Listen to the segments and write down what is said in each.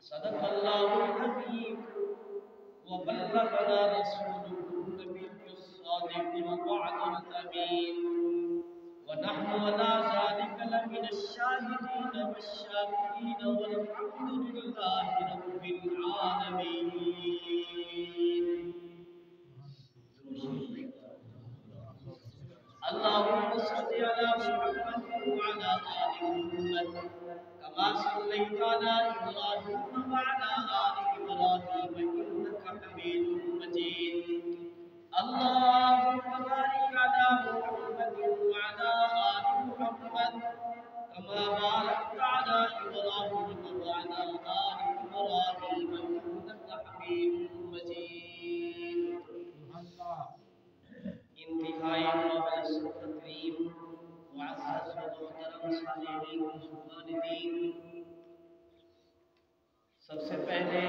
صدق الله الحبيب وبلغنا رسوله النبي الصادق الوعد الأمين ونحن على ذلك لمن الشاهدين والشاكرين والحمد لله رب العالمين. اللهم صل على محمد وعلى آل محمد كما صليت على إبراهيم وعلى آل إبراهيم إنك حميد مجيد. اللهم بارك على محمد وعلى آل محمد كما باركت على إبراهيم وعلى آل إبراهيم إنك حميد مجيد. انتہائی قابل تکریم معزز و محترم سامعین مسلمان دین، سب سے پہلے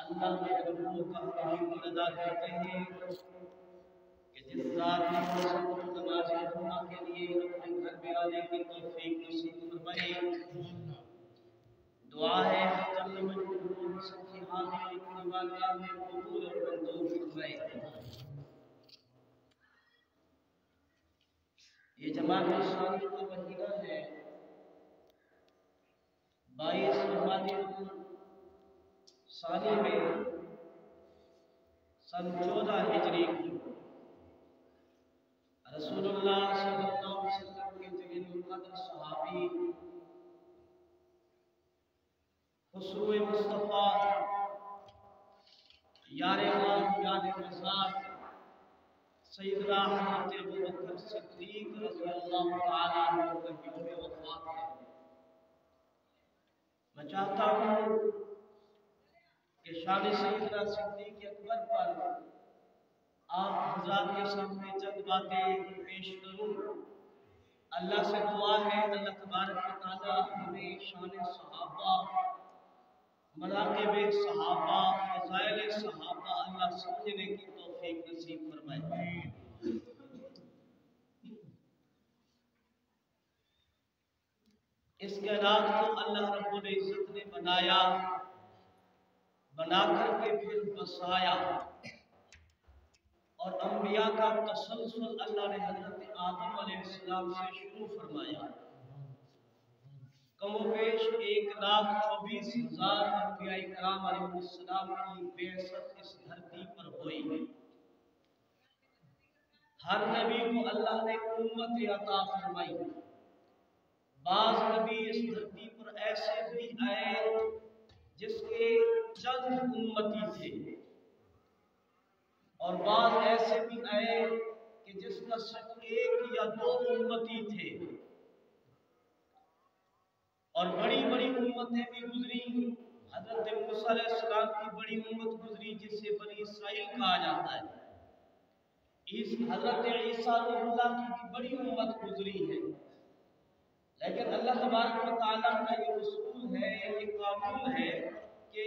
اللہ کے رسول کا شکر ادا کرتے ہیں کہ جس ذات نے ہم کو نماز جمعہ کے لیے اپنے گھر میں آنے کی توفیق نصیب فرمائے۔ دعا ہے جل مجدہ سب کی حاضری کی بارگاہ میں قبول اور منظور فرمائے۔ یہ جماعت ثانی کا مہینہ ہے 22 رمضان ثانی میں سن 14 ہجری کو رسول اللہ صلی اللہ علیہ وسلم کے جلیل القدر صحابی خسرو مصطفیٰ یار اللہ یاد مزار سیدنا حضرت ابوبکر صدیق رضی اللہ تعالیٰ عنہ کا یوم وفات ہے۔ میں چاہتا ہوں کہ شان سیدنا صدیق اکبر پر آپ حضرات کے سامنے چند باتیں پیش کروں۔ اللہ سے دعا ہے اللہ تبارک و تعالیٰ ہمیں شان صحابہ، مناقب صحابہ، فضائل صحابہ اللہ سمجھنے کی توفیق نصیب فرمائے۔ اس کائنات کو اللہ رب العزت نے بنایا، بنا کر کے پھر بسایا، اور انبیاء کا تسلسل اللہ نے حضرت آدم علیہ السلام سے شروع فرمایا۔ کم و بیش 1,24,000 انبیاء کرام علیہ السلام کی بعثت اس دھرتی پر ہوئی۔ ہر نبی کو اللہ نے امت عطا فرمائی۔ بعض نبی اس دھرتی پر ایسے بھی آئے جس کے چند امتی تھے، اور بعض ایسے بھی آئے کہ جس کا صرف 1 یا 2 امتی تھے، اور بڑی بڑی امتیں بھی گزری۔ حضرت موسیٰ علیہ السلام کی بڑی امت گزری جسے بنی اسرائیل کہا جاتا ہے۔ حضرت عیسیٰ روح اللہ کی بھی بڑی امت گزری ہے، لیکن اللہ تبارک و تعالیٰ کا یہ اصول ہے، یہ قانون ہے کہ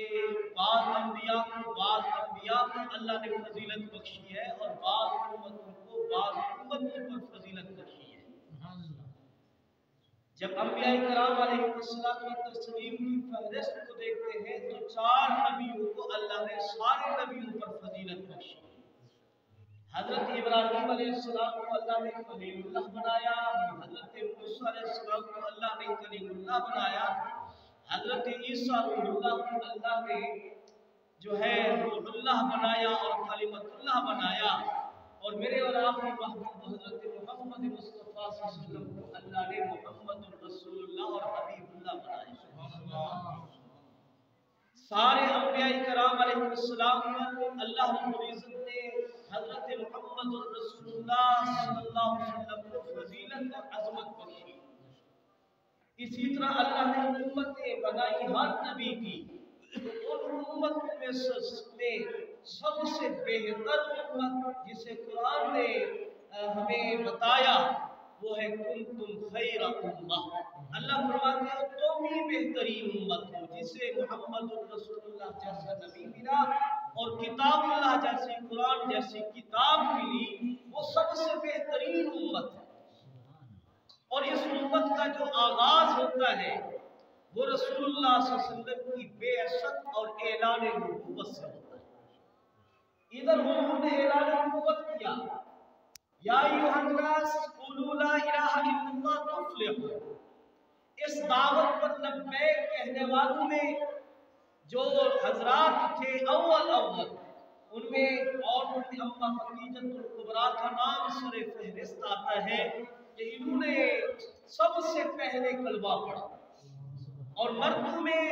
بعض انبیاء کو اللہ نے فضیلت بخشی ہے، اور بعض امتوں کو فضیلت بخشی ہے۔ جب انبیاء کرام علیہ السلام کی تسلیم کی فہرست کو دیکھتے ہیں تو 4 نبیوں کو اللہ نے سارے نبیوں پر فضیلت بخشی۔ حضرت ابراہیم علیہ السلام کو اللہ نے خلیل اللہ بنایا، حضرت موسیٰ علیہ السلام کو اللہ نے کلیم اللہ بنایا، حضرت عیسیٰ روح اللہ کو اللہ نے جو ہے روح اللہ بنایا اور کلمت اللہ بنایا، اور میرے اور آپ کے محبوب حضرت محمد مصطفیٰ صلی اللہ علیہ وسلم کو اللہ نے محمد رسول اللہ اور حبیب اللہ بنایا۔ سارے انبیاء کرام علیہ السلام پر اللہ رب العزت نے حضرت محمد رسول اللہ صلی اللہ علیہ وسلم کو فضیلت اور عظمت بخشی۔ اسی طرح اللہ نے امتیں بنائی ہر نبی کی، ان امتوں میں سب سے بہتر امت جسے قرآن نے ہمیں بتایا وہ ہے کنتم خیر امہ، اللہ فرماتے ہیں تم ہی بہترین امت ہو جسے محمد رسول اللہ جیسا نبی ملا اور کتاب اللہ جیسی قرآن جیسی کتاب ملی، وہ سب سے بہترین امت ہے۔ اور اس امت کا جو آغاز ہوتا ہے وہ رسول اللہ صلی اللہ علیہ وسلم کی بعثت اور اعلان نبوت سے ہوتا ہے۔ ادھر حضور نے اعلان نبوت کیا، یا ایھا الناس قولوا لا الہ الا اللہ تفلحوا۔ اس دعوت پر لبیک کہنے والوں میں جو حضرات تھے اول ان میں اور ان کی اماں خدیجہ الکبریٰ کا نام سر فہرست آتا ہے کہ انہوں نے سب سے پہلے کلمہ پڑھا، اور مردوں میں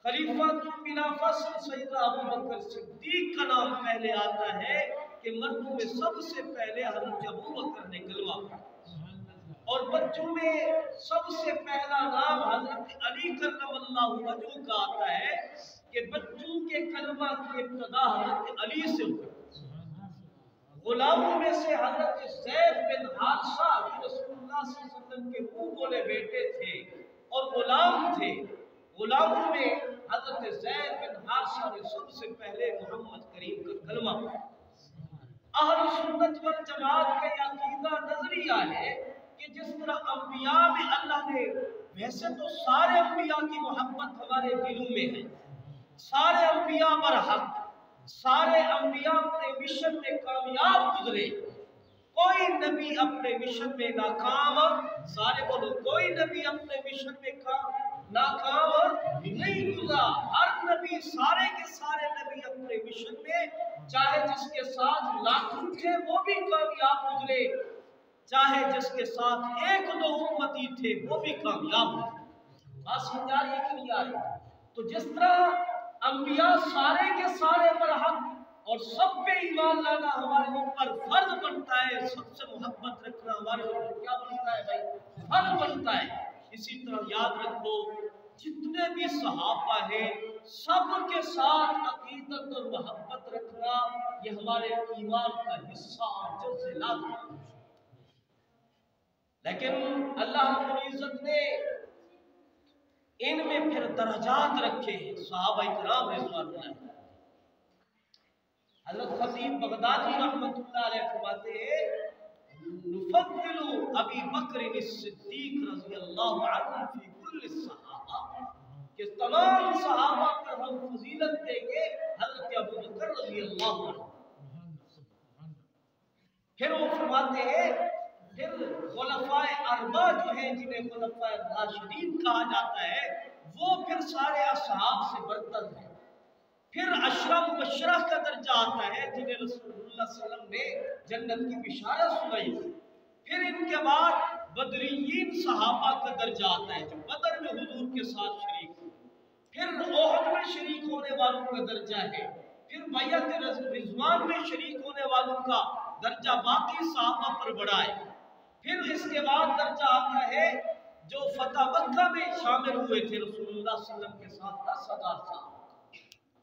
خلیفہ بلا فصل سیدنا ابوبکر صدیق کا نام پہلے آتا ہے کہ مردوں میں سب سے پہلے حضرت ابوبکر نے کلمہ پڑھا، اور بچوں میں سب سے پہلا نام حضرت علی کرم اللہ وجہہ کا آتا ہے کہ بچوں کے کلمہ کی ابتدا حضرت علی سے ہوئی۔ غلاموں میں سے حضرت زید بن حارثہ جو رسول اللہ صلی اللہ علیہ وسلم کے منہ بولے بیٹے تھے اور غلام تھے، غلاموں میں حضرت زید بن حارثہ نے سب سے پہلے محمد کریم کا کلمہ پڑھا۔ اہل سنت والجماعت کا یہ عقیدہ نظریہ ہے کہ جس طرح انبیاء میں اللہ نے، ویسے تو سارے انبیاء کی محبت ہمارے دلوں میں ہے، سارے انبیاء برحق، سارے انبیاء اپنے مشن میں کامیاب گزرے، کوئی نبی اپنے مشن میں ناکام، سارے بولو کوئی نبی اپنے مشن میں ناکام نہیں گزرا۔ ہر نبی، سارے کے سارے نبی اپنے مشن میں، چاہے جس کے ساتھ لاکھوں تھے وہ بھی کامیاب گزرے، چاہے جس کے ساتھ ایک دو امتی تھے وہ بھی کامیاب ہوئے۔ بات سمجھا رہی ہے کہ نہیں آ رہی؟ تو جس طرح انبیاء سارے کے سارے برحق اور سب پہ ایمان لانا ہمارے اوپر فرض بنتا ہے، سب سے محبت رکھنا ہمارے اوپر کیا بنتا ہے بھائی؟ فرض بنتا ہے۔ اسی طرح یاد رکھو جتنے بھی صحابہ ہیں سب کے ساتھ عقیدت اور محبت رکھنا یہ ہمارے ایمان کا حصہ اور جزء لازمی ہے۔ لیکن اللہ رب العزت نے ان میں پھر درجات رکھے ہیں صحابہ کرام رضوان اللہ علیہ۔ حضرت خطیب بغدادی رحمۃ اللہ علیہ فرماتے ہیں نفضل ابی بکر الصدیق رضی اللہ عنہ فی کل الصحابہ، کہ تمام صحابہ پر ہم فضیلت دیں گے حضرت ابو بکر رضی اللہ عنہ۔ پھر وہ فرماتے ہیں پھر خلفائے اربعہ جو ہیں جنہیں خلفائے راشدین کہا جاتا ہے وہ پھر سارے اصحاب سے برتر ہیں۔ پھر عشرہ مبشرہ کا درجہ آتا ہے جنہیں رسول اللہ صلی اللہ علیہ وسلم نے جنت کی بشارت سنائی۔ پھر ان کے بعد بدریین صحابہ کا درجہ آتا ہے جو بدر میں حضور کے ساتھ شریک ہوئے۔ پھر احد میں شریک ہونے والوں کا درجہ ہے۔ پھر بیعت رضوان میں شریک ہونے والوں کا درجہ باقی صحابہ پر بڑھا ہے۔ پھر اس کے بعد درجہ آتا ہے جو فتح مکہ میں شامل ہوئے تھے رسول اللہ صلی اللہ علیہ وسلم کے ساتھ 10,000 سال،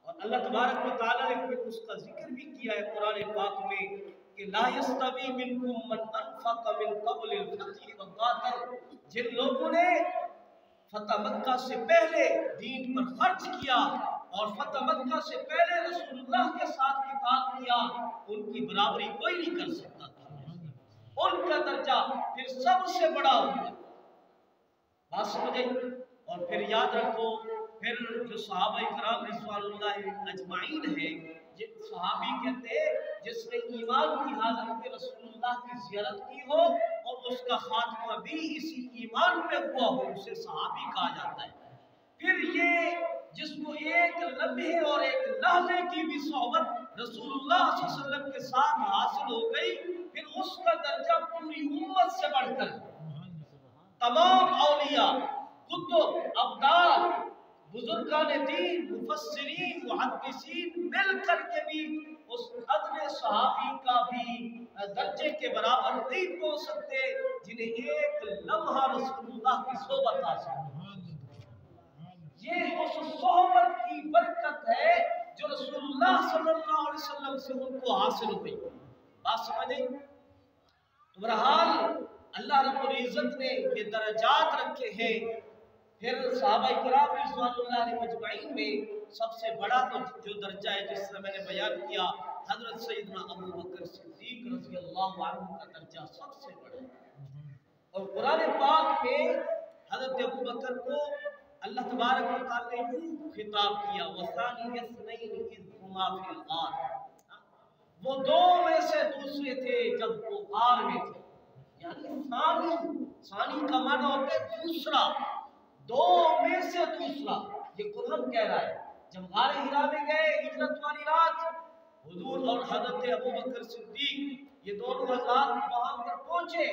اور اللہ تبارک و تعالیٰ نے پھر اس کا ذکر بھی کیا ہے قرآن پاک میں کہ لا یستوی منکم من انفق من قبل الفتح وقاتل، جن لوگوں نے فتح مکہ سے پہلے دین پر خرچ کیا اور فتح مکہ سے پہلے رسول اللہ کے ساتھ قتال کیا، ان کی برابری کوئی نہیں کر سکتا تھا، ان کا درجہ پھر سب سے بڑا ہوا۔ بات سمجھے؟ اور پھر یاد رکھو پھر جو صحابہ کرام رضوان اللہ اجمعین ہیں، جن صحابی کہتے ہیں جس نے ایمان کی حالت میں رسول اللہ کی زیارت کی ہو اور اس کا خاتمہ بھی اسی ایمان پہ ہوا ہو، اسے صحابی کہا جاتا ہے۔ پھر یہ جس کو ایک لمحے اور ایک لحظے کی بھی صحبت رسول اللہ صلی اللہ علیہ وسلم کے ساتھ حاصل ہو گئی، پھر اس کا درجہ پوری امت سے بڑھ کر تمام اولیاء، کتب، ابدال، بزرگان دین، مفسرین، محدثین مل کر کے بھی اس ادنی صحابی کا بھی درجے کے برابر نہیں پہنچ سکتے جنہیں ایک لمحہ رسول اللہ کی صحبت حاصل۔ یہ اس صحبت کی برکت ہے جو رسول اللہ صلی اللہ علیہ وسلم سے ان کو حاصل ہوئی۔ بات سمجھیں؟ تو بہرحال اللہ رب العزت نے یہ درجات رکھے ہیں۔ پھر صحابہ کرام رضوان اللہ علیہم اجمعین میں سب سے بڑا تو جو درجہ ہے جس طرح میں نے بیان کیا، حضرت سیدنا ابو بکر صدیق رضی اللہ عنہ کا درجہ سب سے بڑا ہے۔ اور قرآن پاک میں حضرت ابو بکر کو اللہ تبارک و تعالی نے یوں خطاب کیا، وَثَانِيَ اثْنَيْنِ إِذْ هُمَا فِي الْغَارِ، وہ دو میں سے دوسرے تھے جب وہ غار میں تھے، یعنی ثانی کا معنی ہوتا ہے دوسرا، دو میں سے دوسرا۔ یہ قرآن کہہ رہا ہے جب غار حرا میں گئے ہجرت والی رات، حضور اور حضرت ابو بکر صدیق یہ دونوں حضرات وہاں پر پہنچے،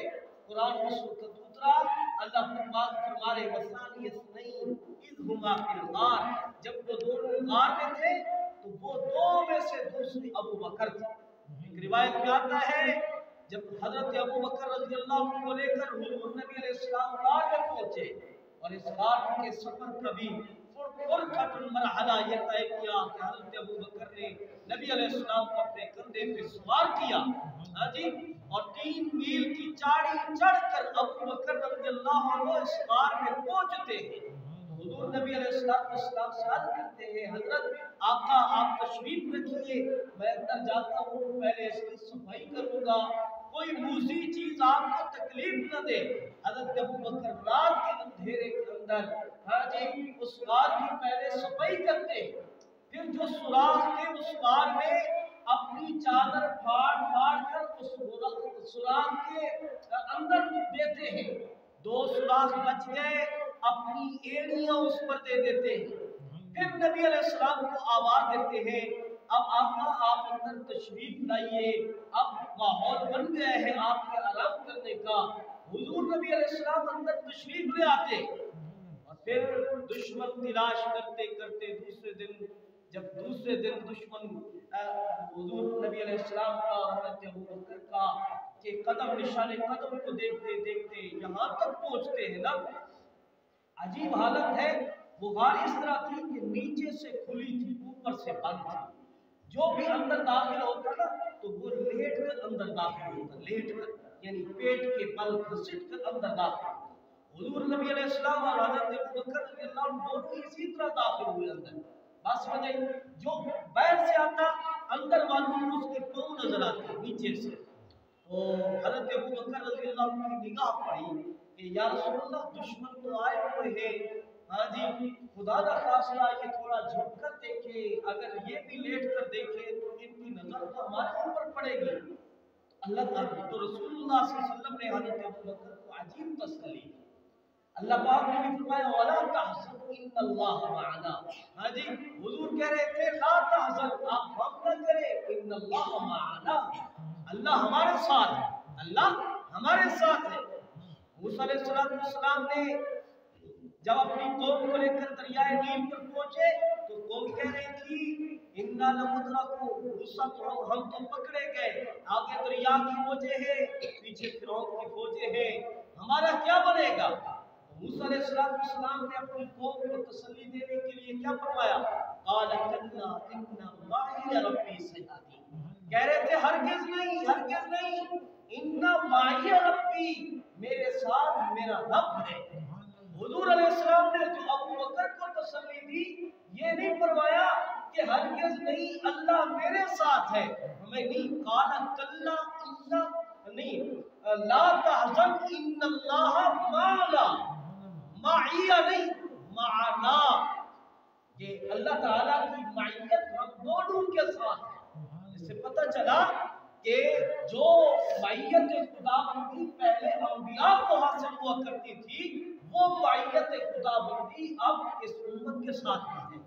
قرآن اس وقت اترا، اللہ پاک فرما رہے وَثَانِيَ اثْنَيْنِ إِذْ هُمَا فِي الْغَارِ، جب وہ دونوں غار میں تھے تو وہ دو میں سے دوسری ابو بکر تھے۔ ایک روایت میں آتا ہے جب حضرت ابو بکر رضی اللہ عنہ کو لے کر حضور نبی علیہ السلام غار میں پہنچے، اور اس غار کے سفر کا بھی فرقۃ المرحلہ یہ طے کیا کہ حضرت ابو بکر نے نبی علیہ السلام کو اپنے کندھے پہ سوار کیا، ہاں جی، اور 3 میل کی چاڑی چڑھ کر ابو بکر رضی اللہ عنہ اس غار میں پہنچتے ہیں۔ حضور نبی علیہ السلام سے عرض کرتے ہیں، حضرت آقا آپ تشریف رکھیے، میں اندر جاتا ہوں، پہلے اس کی صفائی کروں گا، کوئی موذی چیز آپ کو تکلیف نہ دے۔ حضرت ابو بکر رات کے اندھیرے کے اندر ہاں جی اس غار کی پہلے صفائی کرتے، پھر جو سوراخ تھے اس غار میں اپنی چادر پھاڑ کر اس سوراخ کے اندر دیتے ہیں، 2 سوراخ بچ گئے، اپنی ایڑیاں اس پر دے دیتے ہیں، پھر نبی علیہ السلام کو آواز دیتے ہیں، اب آقا آپ اندر تشریف لائیے، اب ماحول بن گیا ہے آپ کے آرام کرنے کا۔ حضور نبی علیہ السلام اندر تشریف لے آتے، اور پھر دشمن تلاش کرتے کرتے دوسرے دن دشمن حضور نبی علیہ السلام کا اور حضرت ابو بکر کا کہ قدم نشان قدم کو دیکھتے دیکھتے یہاں تک پہنچتے ہیں نا۔ عجیب حالت ہے، وہ غار اس طرح تھی کہ نیچے سے کھلی تھی، اوپر سے بند تھی، جو بھی اندر داخل ہوتا نا تو وہ لیٹ کر اندر داخل ہوتا، لیٹ کر یعنی پیٹ کے بل گھسٹ کر اندر داخل ہوتا۔ حضور نبی علیہ السلام اور حضرت ابو بکر رضی اللہ عنہ دونوں اسی طرح داخل ہوئے اندر، بس وجہ جو باہر سے آتا اندر والوں اس کے پاؤں نظر آتے نیچے سے، تو حضرت ابو بکر رضی اللہ عنہ کی نگاہ پڑی کہ یا رسول اللہ دشمن تو آئے ہوئے ہیں، ہاں جی خدا نہ خواستہ یہ تھوڑا جھک کر دیکھے، اگر یہ بھی لیٹ کر دیکھے تو ان کی نظر تو ہمارے اوپر پڑے گی۔ اللہ تعالیٰ تو رسول اللہ صلی اللہ علیہ وسلم نے حضرت ابو بکر کو عجیب تسلی دی، اللہ پاک نے بھی فرمایا وَلَا تَحْزَنْ إِنَّ اللَّهَ مَعَنَا، ہاں جی حضور کہہ رہے تھے لا تحزن، آپ غم نہ کریں، ان اللہ معنا، اللہ ہمارے ساتھ ہے، اللہ ہمارے ساتھ ہے۔ موسیٰ علیہ السلام نے جب اپنی قوم کو لے کر دریائے نیل پر پہنچے تو قوم کہہ رہی تھی اِنَّا لَمُدْرَكُونَ، موسیٰ تو ہم تو پکڑے گئے، آگے دریا کی فوجیں ہیں، پیچھے فرعون کی فوجیں ہیں، ہمارا کیا بنے گا؟ موسیٰ علیہ السلام نے اپنی قوم کو تسلی دینے کے لیے کیا فرمایا؟ قَالَ كَلَّا إِنَّ مَعِيَ رَبِّي سَيَهْدِينِ، کہہ رہے تھے ہرگز نہیں، اِنَّ مَعِيَ رَبِّي، میرے ساتھ میرا رب ہے۔ حضور علیہ السلام نے جو ابو بکر کو تسلی دی یہ نہیں فرمایا کہ ہرگز نہیں اللہ میرے ساتھ ہے، ہمیں نہیں، قَالَ كَلَّا نہیں لا تحزن ان اللہ معنا، معیہ نہیں معنا، کہ اللہ تعالیٰ کی معیت ہم دونوں کے ساتھ ہے۔ اس سے پتہ چلا کہ جو معیت خدا بندی پہلے انبیاء کو حاصل ہوا کرتی تھی وہ معیت خدا بندی اب اس امت کے ساتھ ہے،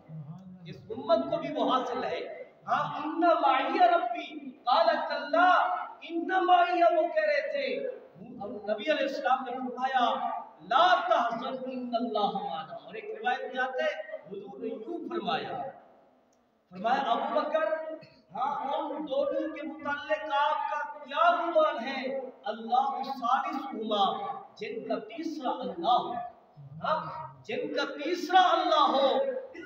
اس امت کو بھی وہ حاصل ہے۔ ہاں ان معیہ ربی قال کلا ان معیہ، وہ کہہ رہے تھے نبی علیہ السلام نے فرمایا لا تحزن ان اللہ معنا، اور ایک روایت میں آتا ہے حضور نے یوں فرمایا ابو بکر ہاں ان دونوں کے متعلق آپ کا کیا گمان ہے؟ اللہ ثالثہما، جن کا تیسرا اللہ ہو، ہاں جن کا تیسرا اللہ ہو،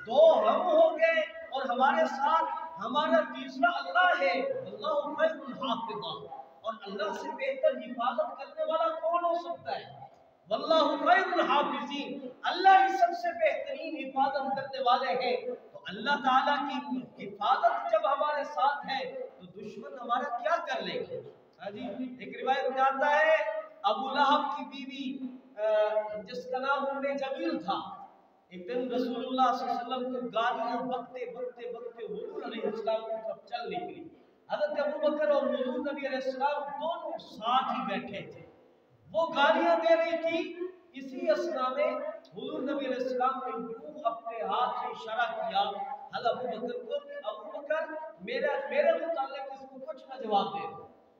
2 ہم ہو گئے اور ہمارے ساتھ ہمارا تیسرا اللہ ہے، اللہ خیر الحافظ، اور اللہ سے بہتر حفاظت کرنے والا کون ہو سکتا ہے؟ واللہ خیر الحافظین، اللہ ہی سب سے بہترین حفاظت کرنے والے ہیں۔ تو اللہ تعالیٰ کی حفاظت جب ہمارے ساتھ ہے تو دشمن ہمارا کیا کر لے گا؟ ہاں جی، ایک روایت میں آتا ہے ابو لہب کی بیوی جس کا نام ام جمیل تھا، ایک دن رسول اللہ صلی اللہ علیہ وسلم کو گالیاں بکتے بکتے بکتے حضور علیہ السلام کی طرف چل نکلی۔ حضرت ابو بکر اور حضور نبی علیہ السلام دونوں ساتھ ہی بیٹھے تھے، وہ گالیاں دے رہی تھی، اسی اثنا میں حضور نبی علیہ السلام نے یوں اپنے ہاتھ سے اشارہ کیا حضرت ابو بکر کو کہ ابو بکر میرے متعلق اس کو کچھ نہ جواب دے۔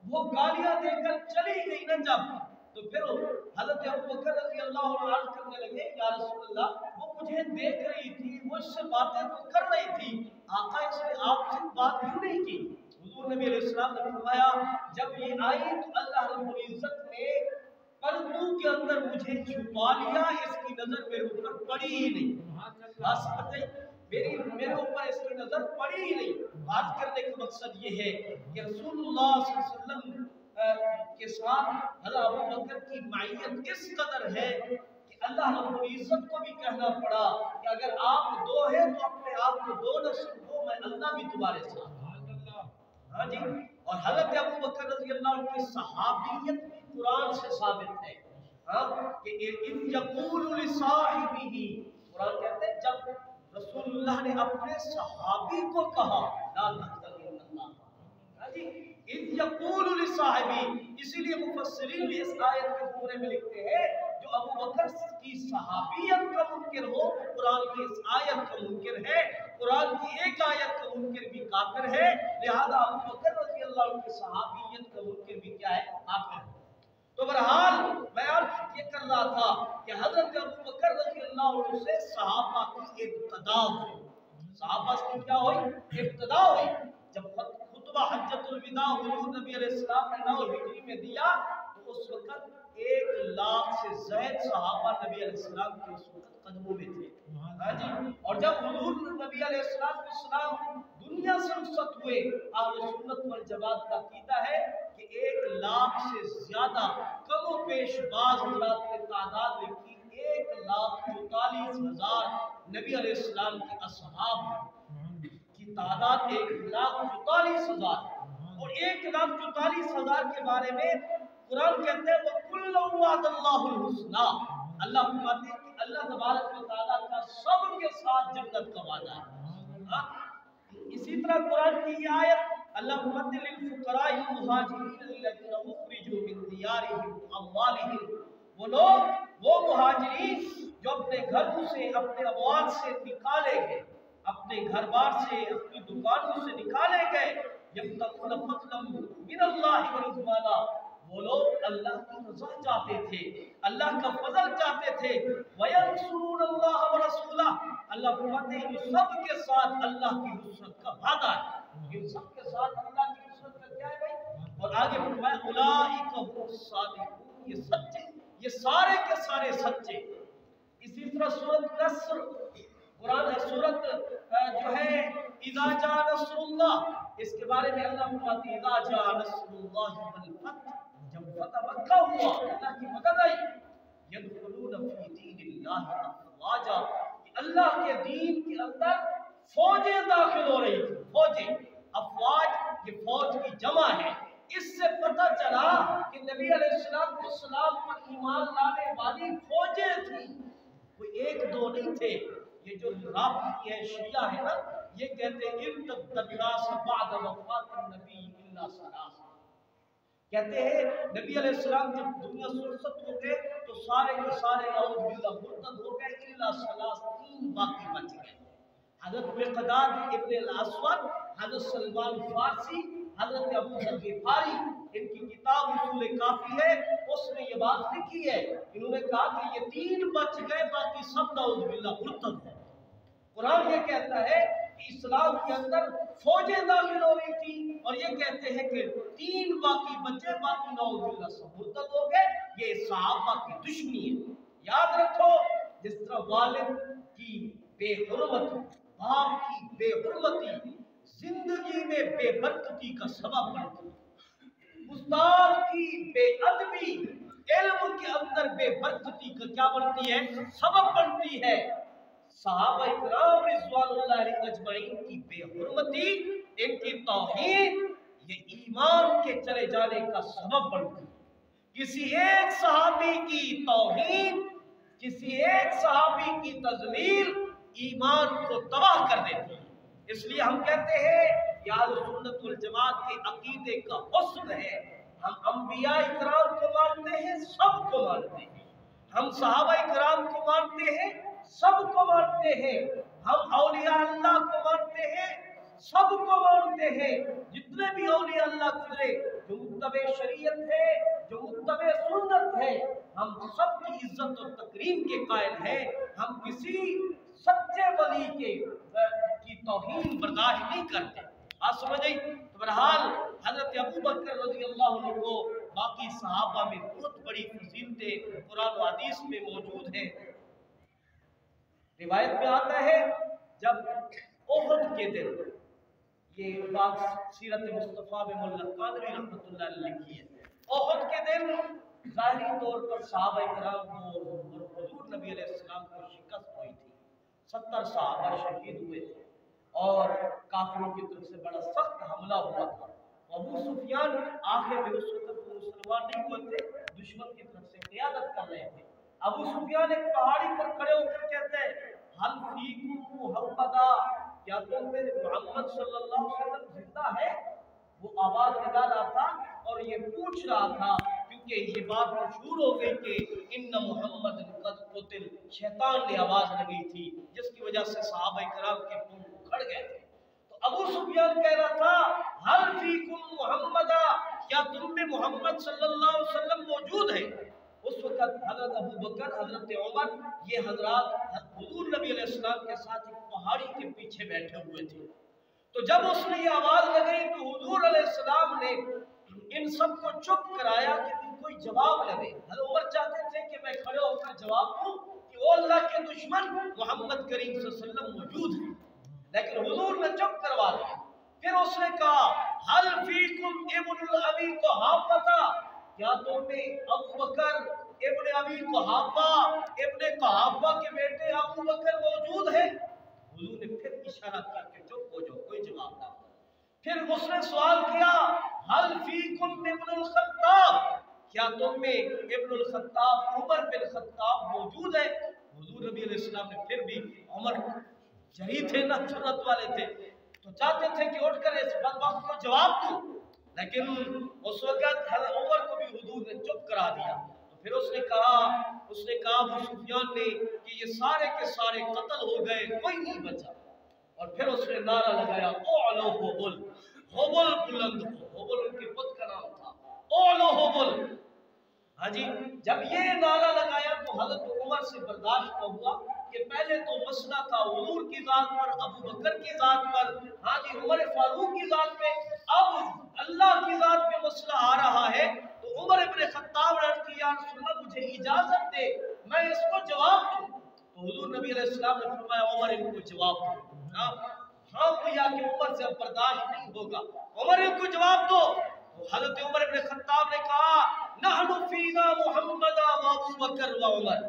وہ گالیاں دے کر چلی گئی نہ جب، تو پھر حضرت ابو بکر رضی اللہ عنہ عرض کرنے لگے یا رسول اللہ وہ مجھے دیکھ رہی تھی، مجھ سے باتیں تو کر رہی تھی، آقا اس نے آپ سے بات کیوں نہیں کی؟ حضور نبی علیہ السلام نے فرمایا جب یہ آئی تو اللہ رب العزت نے پردوں کے اندر مجھے چھپا لیا، اس کی نظر میرے اوپر پڑی ہی نہیں۔ بس میرے اوپر اس کی نظر پڑی ہی نہیں۔ بات کرنے کا مقصد یہ ہے کہ رسول اللہ صلی اللہ علیہ وسلم کے ساتھ حضرت ابو بکر کی معیت اس قدر ہے کہ اللہ رب العزت کو بھی کہنا پڑا کہ اگر آپ دو ہیں تو اپنے آپ کو دو نہ سمجھو، میں اللہ بھی تمہارے ساتھ۔ ہاں جی، اور حضرت ابو بکر رضی اللہ عنہ کی صحابیت بھی قرآن سے ثابت ہے کہ اذ یقول لصاحبہ، قرآن کہتے ہیں جب رسول اللہ نے اپنے صحابی کو کہا لا تحزن ان اللہ، ہاں جی، اذ یقول لصاحبہ، اسی لیے مفسرین بھی اس آیت کے پورے میں لکھتے ہیں جو ابو بکر کی صحابیت کا منکر ہو قرآن کی اس آیت کا منکر ہے، قرآن کی ایک آیت کا منکر بھی کافر ہے، لہذا ابو بکر رضی اللہ عنہ کی صحابیت کا منکر بھی کیا ہے؟ کافر ہے۔ تو بہرحال میں عرض یہ کر رہا تھا کہ حضرت ابو بکر رضی اللہ عنہ سے صحابہ کی ابتدا ہوئی۔ صحابہ کی کیا ہوئی؟ ابتدا ہوئی۔ جب خطبہ حجۃ الوداع حضور نبی علیہ السلام نے 9 ہجری میں دیا تو اس وقت 1 لاکھ سے زائد صحابہ نبی علیہ السلام کے اس وقت قدموں میں تھے۔ ہاں جی، اور جب حضور نبی علیہ السلام دنیا سے رخصت ہوئے، اہل سنت والجماعت کا عقیدہ ہے کہ 1 لاکھ سے زیادہ کم و بیش بعض حضرات نے تعداد لکھی 1,44,000 نبی علیہ السلام کے اصحاب کی تعداد 1,44,000، اور 1,44,000 کے بارے میں قرآن کہتے ہیں وَكُلًّا وَعَدَ اللَّهُ الْحُسْنَىٰ، اللہ فرماتے ہیں کہ اللہ تبارک و تعالیٰ کا سب کے ساتھ جنت کا وعدہ ہے۔ اسی طرح قرآن کی یہ آیت اللہ فرماتے ہیں لِلْفُقَرَاءِ الْمُهَاجِرِينَ الَّذِينَ أُخْرِجُوا مِنْ دِيَارِهِمْ وَأَمْوَالِهِمْ، وہ لوگ، وہ مہاجرین جو اپنے گھروں سے اپنے اموال سے نکالے گئے، اپنے گھر بار سے اپنی دکانوں سے نکالے گئے، یبتغون فضلا من اللہ ورضوانا، وہ لوگ اللہ کی رضا چاہتے تھے، اللہ کا فضل چاہتے تھے، وینصرون اللہ ورسولہ، اللہ فرماتے ہیں ان سب کے ساتھ اللہ کی نصرت کا وعدہ ہے، ان سب کے ساتھ اللہ کی نصرت کا کیا ہے بھائی؟ اور آگے فرمایا اولئک هم الصادقون، یہ سچے، یہ سارے کے سارے سچے۔ اسی طرح سورۃ نصر، قرآن سورت جو ہے اذا جاء نصر اللہ، اس کے بارے میں اللہ فرماتے ہیں اذا جاء نصر اللہ والفتح، جب فتح مکہ ہوا، اللہ کی مدد آئی، يدخلون فی دین اللہ افواجا، اللہ کے دین کے اندر فوجیں داخل ہو رہی تھی، فوجیں، افواج یہ فوج کی جمع ہے۔ اس سے پتہ چلا کہ نبی علیہ السلام پر ایمان لانے والی فوجیں تھیں، کوئی 1-2 نہیں تھے۔ یہ جو رافضی ہے، شیعہ ہے نا، یہ کہتے ہیں ارتد الناس بعد وفات النبی الا ثلاث، کہتے ہیں نبی علیہ السلام جب دنیا سے رخصت ہو گئے تو سارے کے سارے نعوذ باللہ مرتد ہو گئے الا ثلاث، 3 باقی بچ گئے، حضرت مقداد ابن الاسود، حضرت سلمان فارسی، حضرت ابو ذر غفاری، ان کی کتاب اصول کافی ہے، اس میں یہ بات لکھی ہے، انہوں نے کہا کہ یہ 3 بچ گئے، باقی سب نعوذ باللہ مرتد ہیں۔ قرآن یہ کہتا ہے کہ اسلام کے اندر فوجیں داخل ہو رہی تھی، اور یہ کہتے ہیں کہ 3 باقی بچے، باقی نعوذ باللہ سب مرتد ہو گئے، یہ صحابہ کی دشمنی ہے۔ یاد رکھو جس طرح والد کی بے حرمتی، باپ کی بے حرمتی زندگی میں بے برکتی کا سبب بنتی ہے، استاد کی بے ادبی علم کے اندر بے برکتی کا کیا بنتی ہے؟ سبب بنتی ہے۔ صحابہ کرام رضوان اللہ علیہم اجمعین کی بے حرمتی، ان کی توہین، یہ ایمان کے چلے جانے کا سبب بنتی ہے۔ کسی ایک صحابی کی توہین، کسی ایک صحابی کی تذلیل ایمان کو تباہ کر دیتی ہے۔ اس لیے ہم کہتے ہیں یہ اہل سنت والجماعت کے عقیدے کا حسن ہے۔ ہم انبیاء کرام کو مانتے ہیں، سب کو مانتے ہیں۔ ہم صحابہ کرام کو مانتے ہیں، سب کو مانتے ہیں۔ ہم اولیاء اللہ کو مانتے ہیں، سب کو مانتے ہیں۔ جتنے بھی اولیاء اللہ گزرے، جو متبع شریعت ہے، جو متبع سنت ہے، ہم سب کی عزت اور تکریم کے قائل ہیں۔ ہم کسی سچے ولی کی توہین برداشت نہیں کرتے۔ آپ سمجھ گئی؟ تو بہرحال حضرت ابو بکر رضی اللہ عنہ کو باقی صحابہ میں بہت بڑی فضیلتیں قرآن و حدیث میں موجود ہیں۔ روایت میں آتا ہے جب احد کے دن، یہ بات سیرت مصطفیٰ میں مولانا قادری رحمۃ اللہ علیہ لکھی ہے، احد کے دن ظاہری طور پر صحابہ کرام کو اور حضور نبی علیہ السلام کو شکست ہوئی تھی، 70 صحابہ شہید ہوئے تھے اور کافروں کی طرف سے بڑا سخت حملہ ہوا تھا۔ ابو سفیان آخر میں اس وقت مسلمان نہیں ہوئے تھے، دشمن کی طرف سے قیادت کر رہے تھے۔ ابو سفیان ایک پہاڑی پر کھڑے ہو کر کہتے ہیں حل فیکم محمدا، کیا تم میں محمد صلی اللہ علیہ وسلم زندہ ہے؟ وہ آواز لگا رہا تھا اور یہ پوچھ رہا تھا کیونکہ یہ بات مشہور ہو گئی کہ ان محمد قد قتل، شیطان نے آواز لگی تھی جس کی وجہ سے صحابہ کرام کے منہ اکھڑ گئے تھے۔ تو ابو سفیان کہہ رہا تھا حل فیکم محمدا، کیا تم میں محمد صلی اللہ علیہ وسلم موجود ہے؟ اس وقت حضرت ابو بکر، حضرت عمر، یہ حضرات حضور نبی علیہ السلام کے ساتھ ایک پہاڑی کے پیچھے بیٹھے ہوئے تھے۔ تو جب اس نے یہ آواز لگائی تو حضور علیہ السلام نے ان سب کو چپ کرایا کہ کوئی جواب نہ دے۔ حضرت عمر چاہتے تھے کہ میں کھڑے ہو کر جواب دوں کہ او اللہ کے دشمن، محمد کریم صلی اللہ علیہ وسلم موجود ہیں، لیکن حضور نے چپ کروا دیا۔ پھر اس نے کہا حل فیکم ابن ابی قحافہ، کیا تم میں ابو بکر ابن ابی قحافہ، ابن قحافہ کے بیٹے ابو بکر موجود ہیں؟ حضور نے پھر اشارہ کیا کہ چپ ہو جاؤ، کوئی جواب نہ۔ پھر اس نے سوال کیا حل فیکم ابن الخطاب، کیا تم میں ابن الخطاب عمر بن خطاب موجود ہے؟ حضور نبی علیہ السلام نے پھر بھی، عمر جری تھے نا، جرأت والے تھے، تو چاہتے تھے کہ اٹھ کر اس بدبخت کو جواب دوں، لیکن اس وقت حضرت عمر کو بھی حضور نے چپ کرا دیا۔ تو پھر اس نے کہا ابو سفیان نے کہ یہ سارے کے سارے قتل ہو گئے، کوئی نہیں بچا۔ اور پھر اس نے نعرہ لگایا اعلو حبل، حبل بلند ہو، حبل ان کے بت کا نام تھا، اعلو حبل۔ ہاں جی، جب یہ نعرہ لگایا تو حضرت عمر سے برداشت نہ ہوا کہ پہلے تو مسئلہ تھا حضور کی ذات پر، ابو بکر کی ذات پر، ہاں جی عمر فاروق کی ذات پہ، اب اللہ کی ذات پہ مسئلہ آ رہا ہے۔ تو عمر ابن خطاب نے عرض کیا یا رسول اللہ مجھے اجازت دے میں اس کو جواب دوں۔ تو حضور نبی علیہ السلام نے فرمایا عمر ان کو جواب دو۔ ہاں بھیا کہ عمر سے اب برداشت نہیں ہوگا، عمر ان کو جواب دو۔ تو حضرت عمر ابن خطاب نے کہا نحن فینا محمد و ابو بکر و عمر،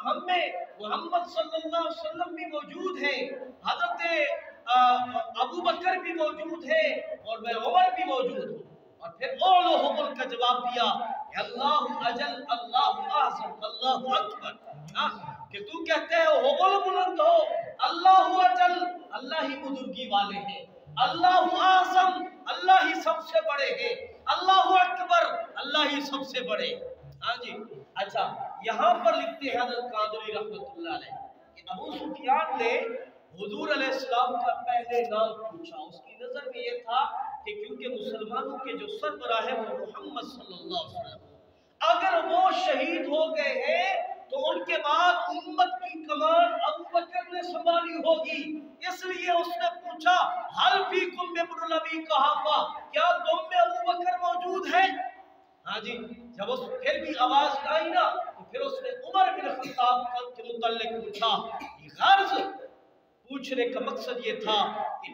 ہم میں محمد صلی اللہ علیہ وسلم بھی موجود ہیں، حضرت ابو بکر بھی موجود ہے اور میں عمر بھی موجود ہوں۔ اور پھر اولو حبل کا جواب دیا کہ اللہ اجل، اللہ اعظم، اللہ اکبر، کہ تو کہتے ہو حبل بلند ہو، اللہ اجل، اللہ ہی بزرگی والے ہیں، اللہ اعظم، اللہ ہی سب سے بڑے ہیں، اللہ اکبر، اللہ ہی سب سے بڑے ہیں۔ ہاں جی اچھا، یہاں پر لکھتے ہیں حضرت قادری رحمۃ اللہ علیہ کہ ابو سفیان نے حضور علیہ السلام کا پہلے نام پوچھا، اس کی نظر میں یہ تھا کہ کیونکہ مسلمانوں کے جو سربراہ ہیں وہ محمد صلی اللہ علیہ وسلم، اگر وہ شہید ہو گئے ہیں تو ان کے بعد امت کی کمان ابو بکر نے سنبھالی ہوگی، اس لیے اس نے پوچھا حل فیکم ابن ابی قحافہ، کیا تم میں ابو بکر موجود ہے؟ ہاں جی، جب اس پھر بھی آواز آئی نا تو پھر اس نے عمر بن خطاب کے متعلق پوچھا۔ غرض پوچھنے کا مقصد یہ تھا کہ